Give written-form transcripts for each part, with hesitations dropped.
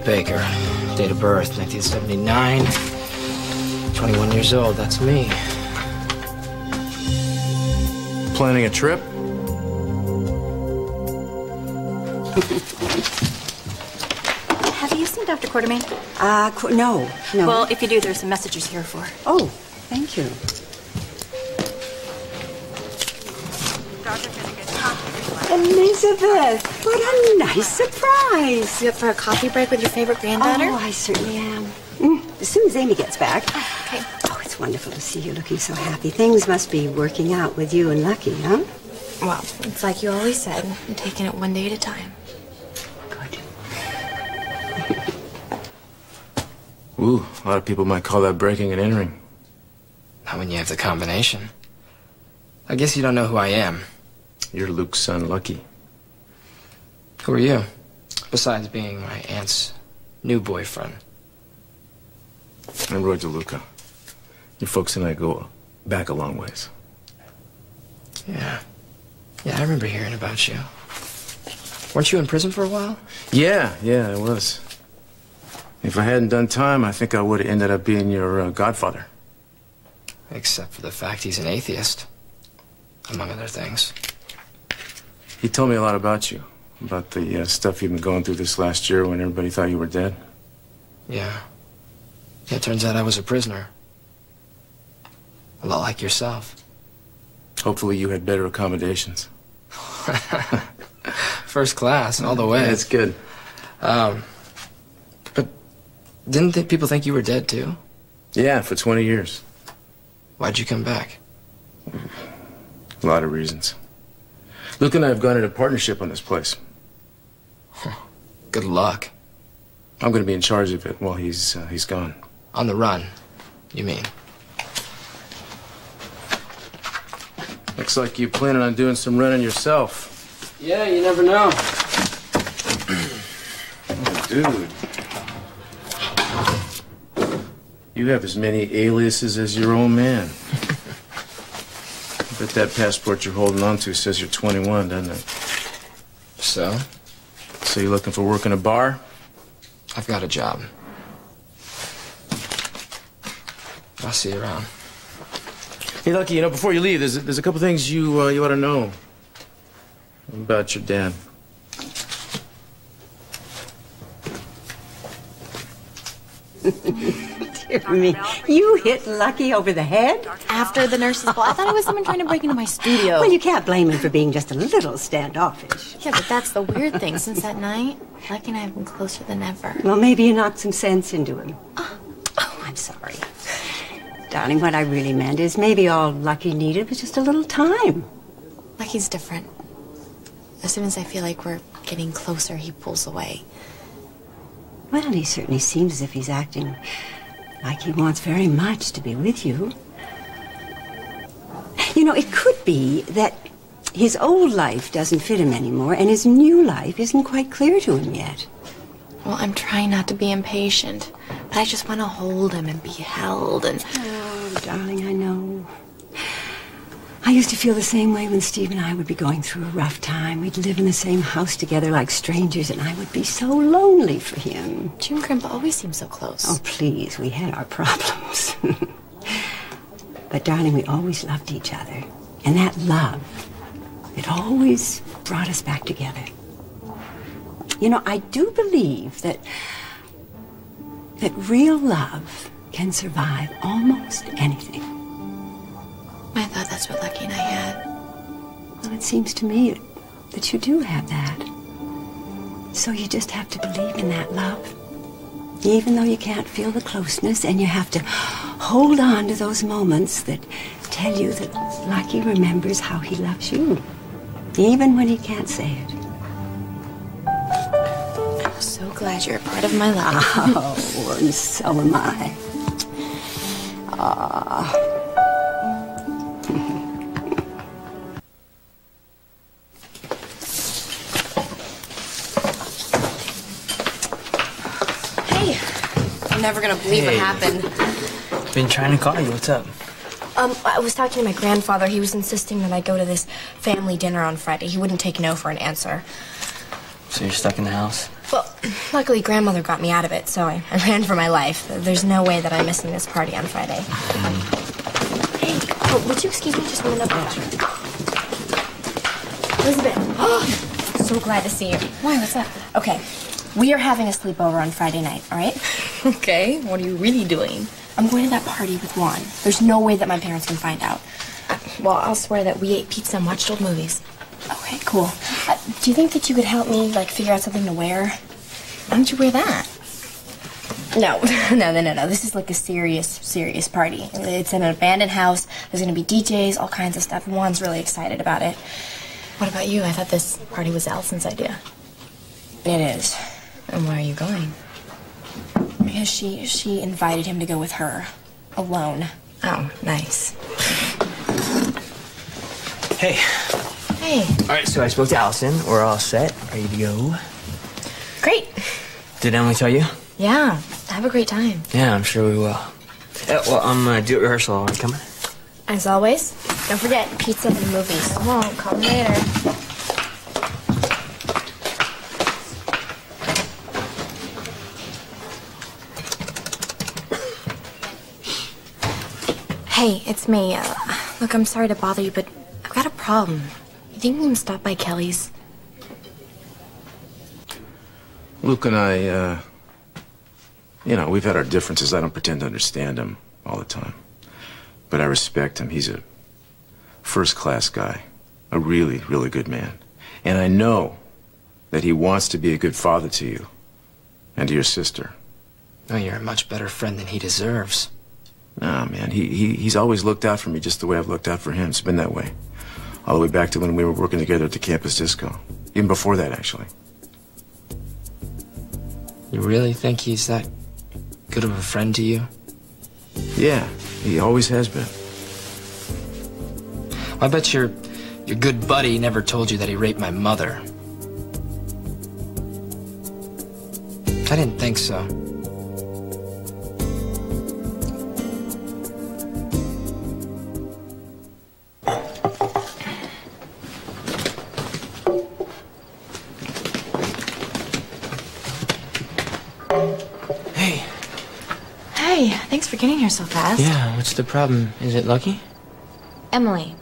Baker. Date of birth, 1979. 21 years old, that's me. Planning a trip? Have you seen Dr. Quartermain? No. Well, if you do, there's some messages here for. Oh, thank you. Elizabeth, what a nice surprise. You up for a coffee break with your favorite granddaughter? Oh, I certainly am. As soon as Amy gets back. Okay. Oh, it's wonderful to see you looking so happy. Things must be working out with you and Lucky, huh? Well, it's like you always said, I'm taking it one day at a time. Good. Ooh, a lot of people might call that breaking and entering. Not when you have the combination. I guess you don't know who I am. You're Luke's son, Lucky. Who are you? Besides being my aunt's new boyfriend. I'm Roy DeLuca. Your folks and I go back a long ways. Yeah. Yeah, I remember hearing about you. Weren't you in prison for a while? Yeah, I was. If I hadn't done time, I think I would have ended up being your godfather. Except for the fact he's an atheist. Among other things. He told me a lot about you. About the stuff you've been going through this last year when everybody thought you were dead. Yeah. Yeah, it turns out I was a prisoner. A lot like yourself. Hopefully you had better accommodations. First class, all the way. Yeah, that's good. But didn't people think you were dead, too? Yeah, for 20 years. Why'd you come back? A lot of reasons. Luke and I have gone into partnership on this place. Good luck. I'm going to be in charge of it while he's gone. On the run, you mean? Looks like you planning on doing some running yourself. Yeah, you never know. Oh, dude. You have as many aliases as your own man. I bet that passport you're holding on to says you're 21, doesn't it? So? So you looking for work in a bar? I've got a job. I'll see you around. Hey, Lucky, before you leave, there's a couple things you ought to know about your dad. Dear me, you hit Lucky over the head? After the nurse's ball, I thought it was someone trying to break into my studio. Well, you can't blame him for being just a little standoffish. Yeah, but that's the weird thing. Since that night, Lucky and I have been closer than ever. Well, maybe you knocked some sense into him. Oh, I'm sorry. Darling, what I really meant is maybe all Lucky needed was just a little time. Lucky's different. As soon as I feel like we're getting closer, he pulls away. Well, he certainly seems as if he's acting like he wants very much to be with you. It could be that his old life doesn't fit him anymore, and his new life isn't quite clear to him yet. Well, I'm trying not to be impatient, but I just want to hold him and be held and... Oh, darling, I know. I used to feel the same way when Steve and I would be going through a rough time. We'd live in the same house together like strangers, and I would be so lonely for him. Jim and Grandpa always seem so close. Oh, please, we had our problems. But, darling, we always loved each other. And that love, it always brought us back together. I do believe that real love can survive almost anything. I thought that's what Lucky and I had. Well, it seems to me that you do have that. So you just have to believe in that love. Even though you can't feel the closeness, and you have to hold on to those moments that tell you that Lucky remembers how he loves you. Even when he can't say it. I'm so glad you're a part of my life. Oh, and so am I. Hey, I'm never gonna believe what happened. Been trying to call you. What's up? I was talking to my grandfather. He was insisting that I go to this family dinner on Friday. He wouldn't take no for an answer. So you're stuck in the house? Well, luckily grandmother got me out of it, so I ran for my life. There's no way that I'm missing this party on Friday. Hey, would you excuse me just a minute? Elizabeth. Oh, so glad to see you. Why, what's up? Okay, we are having a sleepover on Friday night, all right? Okay, what are you really doing? I'm going to that party with Juan. There's no way that my parents can find out. Well, I'll swear that we ate pizza and watched old movies. Okay, cool. Do you think that you could help me, like, figure out something to wear? Why don't you wear that? No. This is like a serious party. It's in an abandoned house. There's gonna be DJs, all kinds of stuff. Juan's really excited about it. What about you? I thought this party was Allison's idea. It is. And where are you going? Because she invited him to go with her. Alone. Oh, nice. Hey. Hey. All right, so I spoke to Allison. We're all set, ready to go. Great. Did Emily tell you? Yeah. Have a great time. Yeah, I'm sure we will. Well, I'm due at rehearsal. Are you coming? As always, don't forget pizza and movies. Come on, call me later. Hey, it's me. Look, I'm sorry to bother you, but I've got a problem. You think we can stop by Kelly's? Luke and I, we've had our differences. I don't pretend to understand him all the time. But I respect him. He's a first-class guy. A really, really good man. And I know that he wants to be a good father to you and to your sister. Oh, you're a much better friend than he deserves. Nah, man, he's always looked out for me just the way I've looked out for him. It's been that way. All the way back to when we were working together at the campus disco. Even before that, actually. You really think he's that good of a friend to you? Yeah, he always has been. I bet your good buddy never told you that he raped my mother. I didn't think so. Hey, thanks for getting here so fast. Yeah, what's the problem? Is it Lucky? Emily,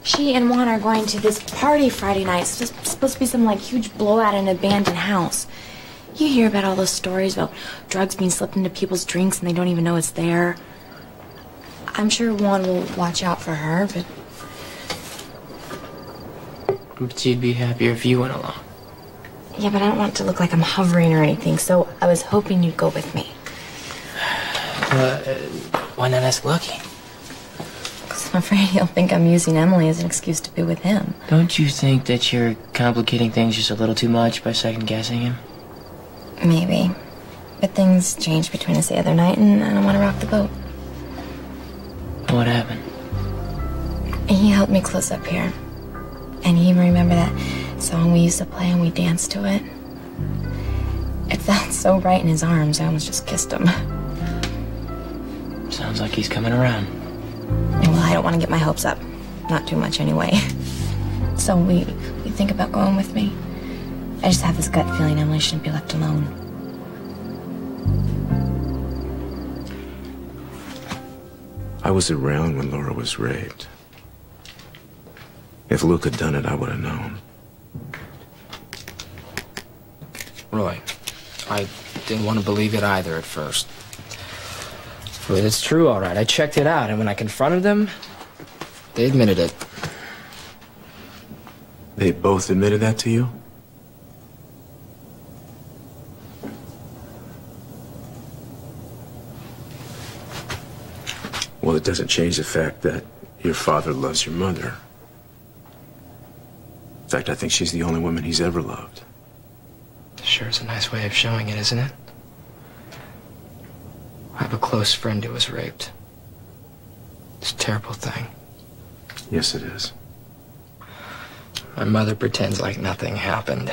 she and Juan are going to this party Friday night. It's just supposed to be some, like, huge blowout in an abandoned house. You hear about all those stories about drugs being slipped into people's drinks and they don't even know it's there. I'm sure Juan will watch out for her, but... But you'd be happier if you went along. Yeah, but I don't want it to look like I'm hovering or anything, so I was hoping you'd go with me. Why not ask Lucky? Because I'm afraid he'll think I'm using Emily as an excuse to be with him. Don't you think that you're complicating things just a little too much by second-guessing him? Maybe. But things changed between us the other night, and I don't want to rock the boat. What happened? He helped me close up here. And you even remember that song we used to play and we danced to it? It felt so right in his arms, I almost just kissed him. Sounds like he's coming around. Well, I don't want to get my hopes up. Not too much anyway. So we think about going with me? I just have this gut feeling Emily shouldn't be left alone. I was around when Laura was raped. If Luke had done it, I would have known. Roy, I didn't want to believe it either at first. But it's true, all right. I checked it out, and when I confronted them, they admitted it. They both admitted that to you? Well, it doesn't change the fact that your father loves your mother. In fact, I think she's the only woman he's ever loved. Sure is a nice way of showing it, isn't it? I have a close friend who was raped. It's a terrible thing. Yes, it is. My mother pretends like nothing happened.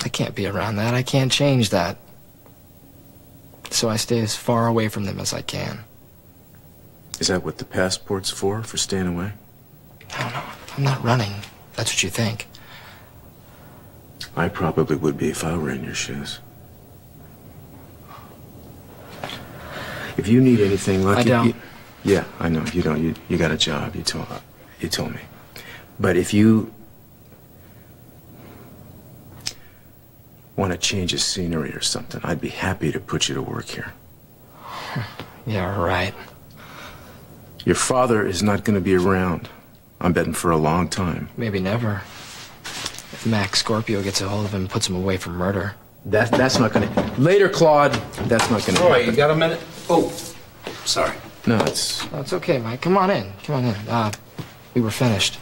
I can't be around that. I can't change that. So I stay as far away from them as I can. Is that what the passport's for staying away? No, I'm not running. That's what you think. I probably would be if I were in your shoes. If you need anything, Lucky... I don't. Yeah, I know. You don't. You got a job. You told me. But if you want to change of scenery or something, I'd be happy to put you to work here. Yeah, right. Your father is not going to be around. I'm betting for a long time. Maybe never. If Max Scorpio gets a hold of him and puts him away for murder. That's not going to... Later, Claude. That's not going to Roy, happen. you got a minute? Oh, sorry. No, it's... Oh, it's okay, Mike. Come on in. Come on in. We were finished.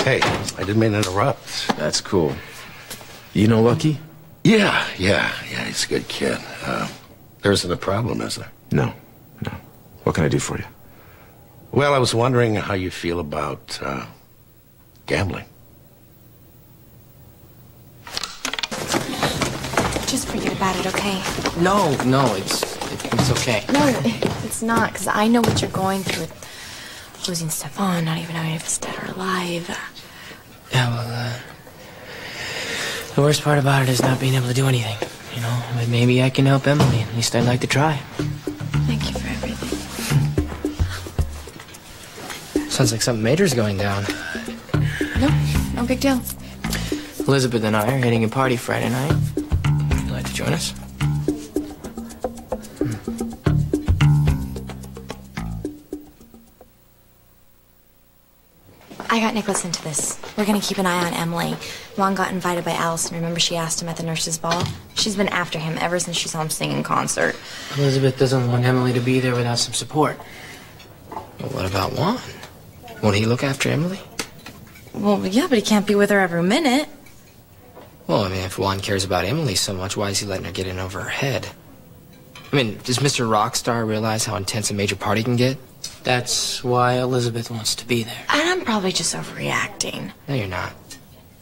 Hey, I didn't mean to interrupt. That's cool. You know Lucky? Yeah, he's a good kid. There isn't a problem, is there? No. What can I do for you? Well, I was wondering how you feel about gambling. Just forget about it, okay? No, it's okay. No, it's not, because I know what you're going through with losing Stefan, not even knowing if he's dead or alive. Yeah, well, the worst part about it is not being able to do anything, you know? But maybe I can help Emily. At least I'd like to try. Thank you for everything. Sounds like something major's going down. No big deal. Elizabeth and I are hitting a party Friday night. Would you like to join us? I got Nicholas into this. We're gonna keep an eye on Emily. Juan got invited by Allison. Remember she asked him at the nurse's ball? She's been after him ever since she saw him sing in concert. Elizabeth doesn't want Emily to be there without some support. Well, what about Juan? Won't he look after Emily? Well, yeah, but he can't be with her every minute. Well, I mean, if Juan cares about Emily so much, why is he letting her get in over her head? I mean, does Mr. Rockstar realize how intense a major party can get? That's why Elizabeth wants to be there. And I'm probably just overreacting. No, you're not.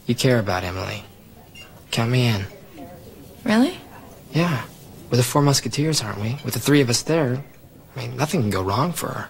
You care about Emily. Count me in. Really? Yeah. We're the Four Musketeers, aren't we? With the three of us there, I mean, nothing can go wrong for her.